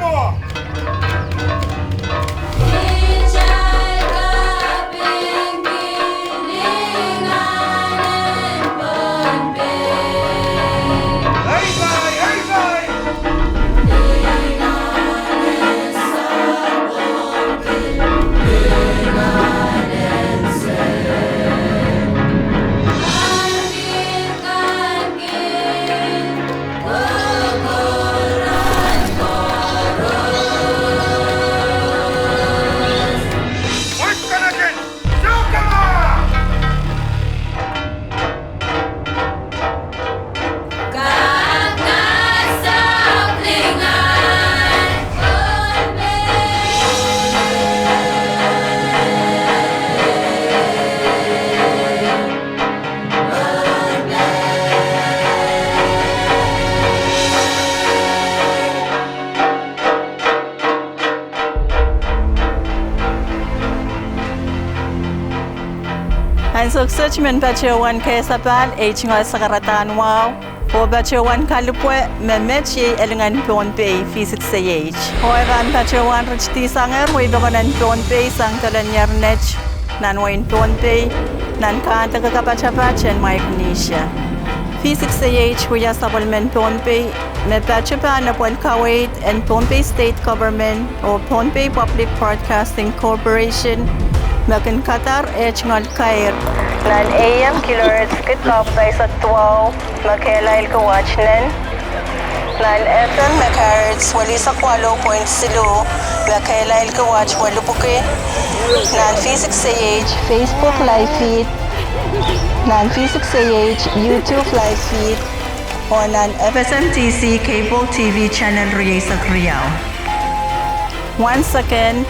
mo! Such men bachewan kesapan ngol sakaratan wow. O bachewan kalupwe memechi elengan Pohnpei V6AH. Hoevan bachewan rechti sanger hoibakonan Pohnpei sang talanyar nech nanwain Pohnpei nan kanta kakapachapach and Nahnkeniei. V6AH huya sabulmen Pohnpei me bachepan apol Kuwait and Pohnpei State Government or Pohnpei Public Broadcasting Corporation Makin Qatar ngol kair nan AM kilohertz kitkap by sa 12 makelail ka watch nan FM megahertz wali sa 8.0 makelail ka watch walupuke nan V6AH Facebook live feed nan V6AH YouTube live feed o nan FSMTC cable TV channel Riyay sa Kriyaw. Once again,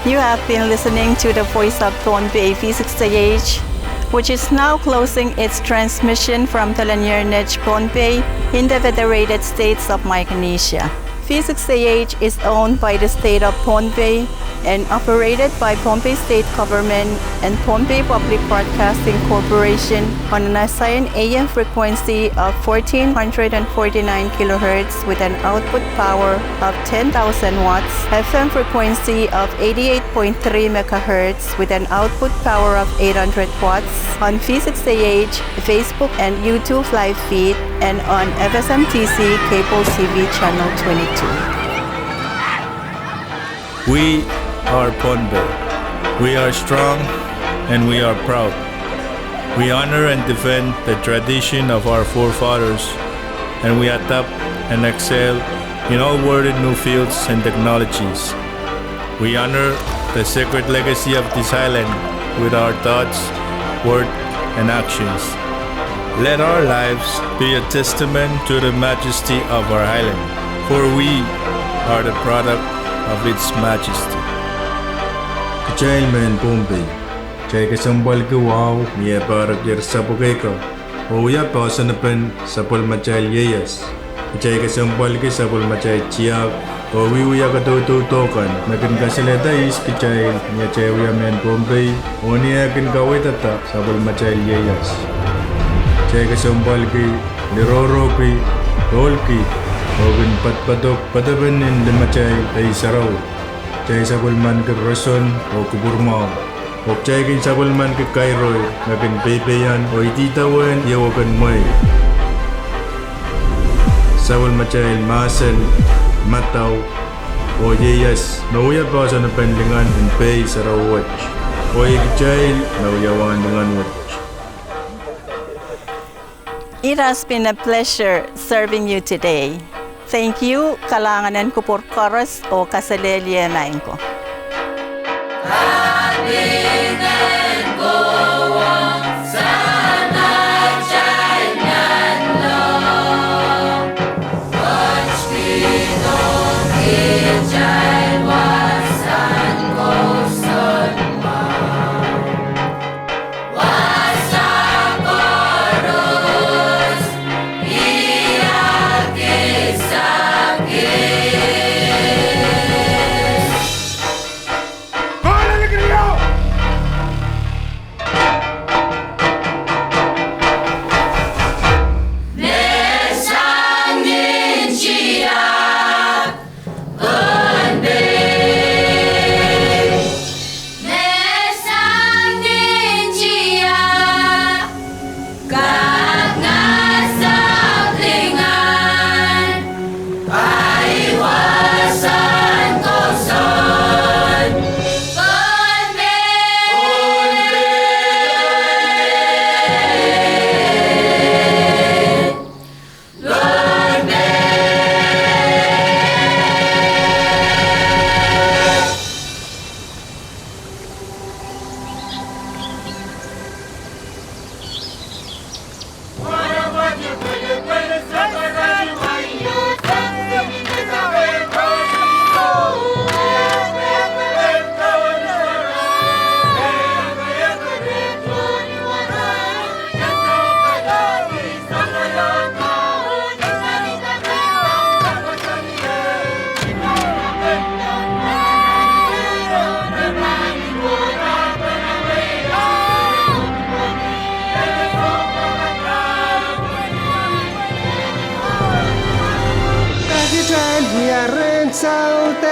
you have been listening to the voice of Pohnpei V6AH, which is now closing its transmission from Talanyarnech, Pohnpei in the Federated States of Nahnkeniei. V6AH is owned by the state of Pohnpei and operated by Pohnpei State Government and Pohnpei Public Broadcasting Corporation on an assigned AM frequency of 1449 kHz with an output power of 10,000 watts, FM frequency of 88.3 MHz with an output power of 800 watts on V6AH Facebook and YouTube live feed and on FSMTC Cable TV Channel 22. We are Pohnpei. We are strong and we are proud. We honor and defend the tradition of our forefathers, and we adapt and excel in all worthy new fields and technologies. We honor the sacred legacy of this island with our thoughts, words, and actions. Let our lives be a testament to the majesty of our island, for we are the product of its majesty. Kecil Pohnpei, cai kesambal ke Wahu, mie barak yer sabukeka, oya pausanapan sapul macail yeyas, cai kesambal ke sapul macail tiahk, owi uya katutu tokan, makin kasileta is kecil, mie cai uya men Pohnpei, oni akin kawai tata sapul macail yeyas, cai kesambal ke diroro ke tolki, ogin patpatok patabanin de macail ay sarau. Cai sabulman ke Ereksohn o kupwur o cai kin sabulman ke Kairoy makin pwehkian o ititawan yawakan moy sabul macail masan mataw o yeyas nauya pa sa napanlingan and pay sa rawatch o ikichail nauyawan dengan watch. It has been a pleasure serving you today. Thank you, kalanganan ko por koaros o kasalelyenain ko.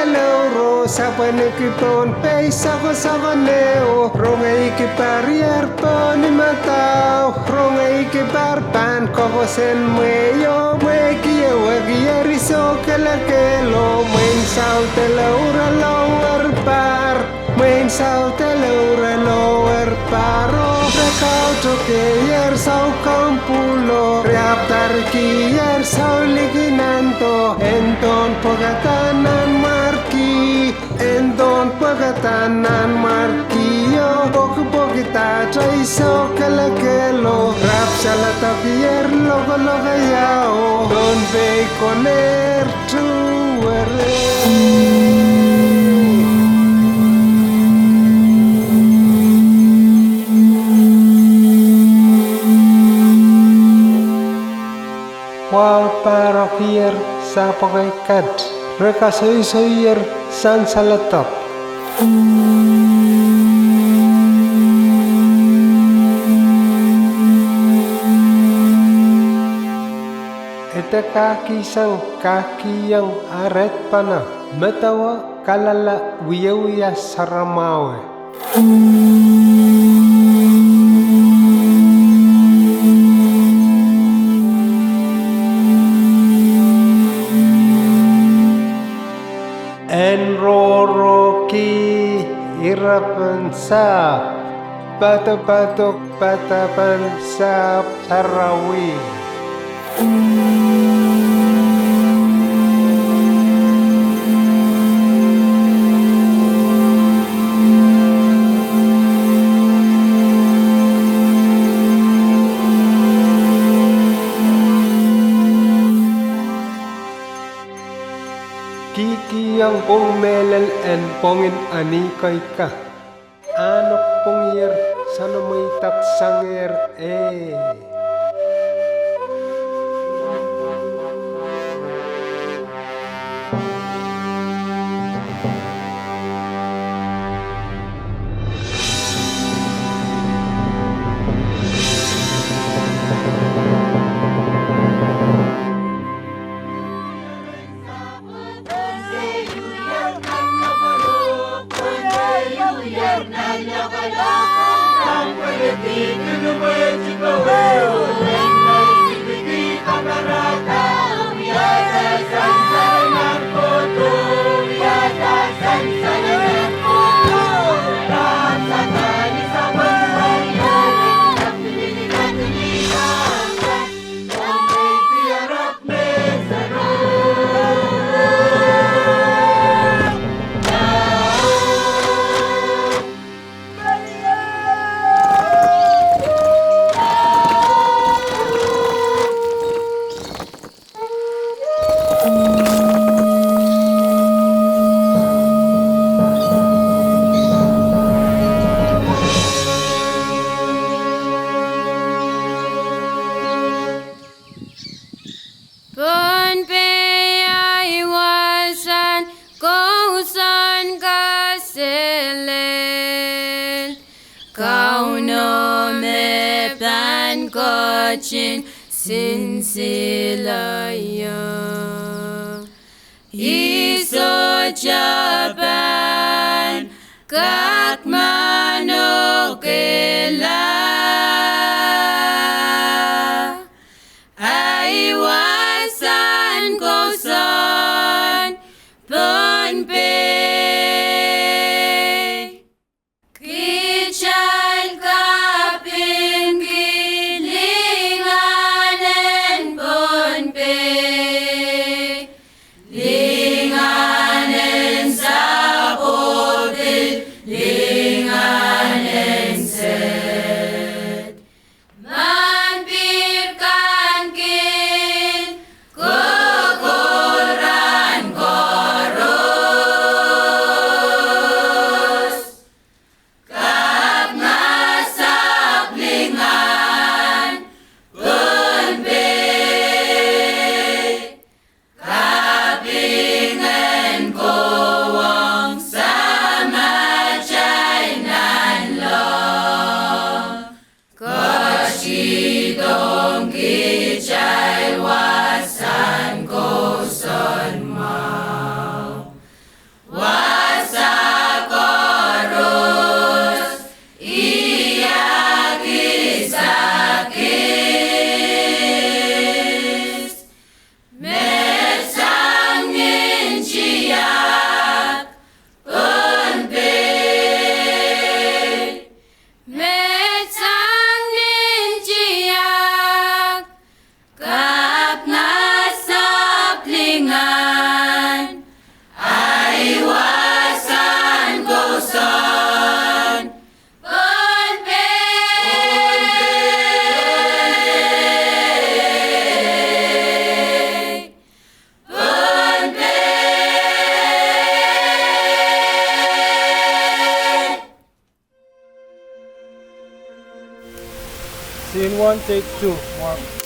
teleuro Wauneki Pohnpei sako neo Wauneki barrier poni matao Wauneki barban koko sen mweyo Mweki wehi Ereksohn Kahlap Mwensau teleuro lower bar Mwensau teleuro lower bar Rekau toke Ereksohn kampulo Riap tarki Ereksohn liginanto Endon pagatanan marki Endon pagatanan marki Yo bokita Iso Kahlap Rap salatak logo yao Don't be koner to Wow parok hier sa pakaikat Rekasoy hier sansalatap Ete kaki yang aret pana Metawa kalala wiya saramawe Enroroki irapan sap Pato patapan sap sarawi Kiki yang pongmelel en pongin anikay ka Anok pongyer sana may taksanger Sinsilaya Iso Japan Kauno Koht Aiwasan kosan Pohnpei Kichal Kaping Linganen Scene 1, take 2. Mark.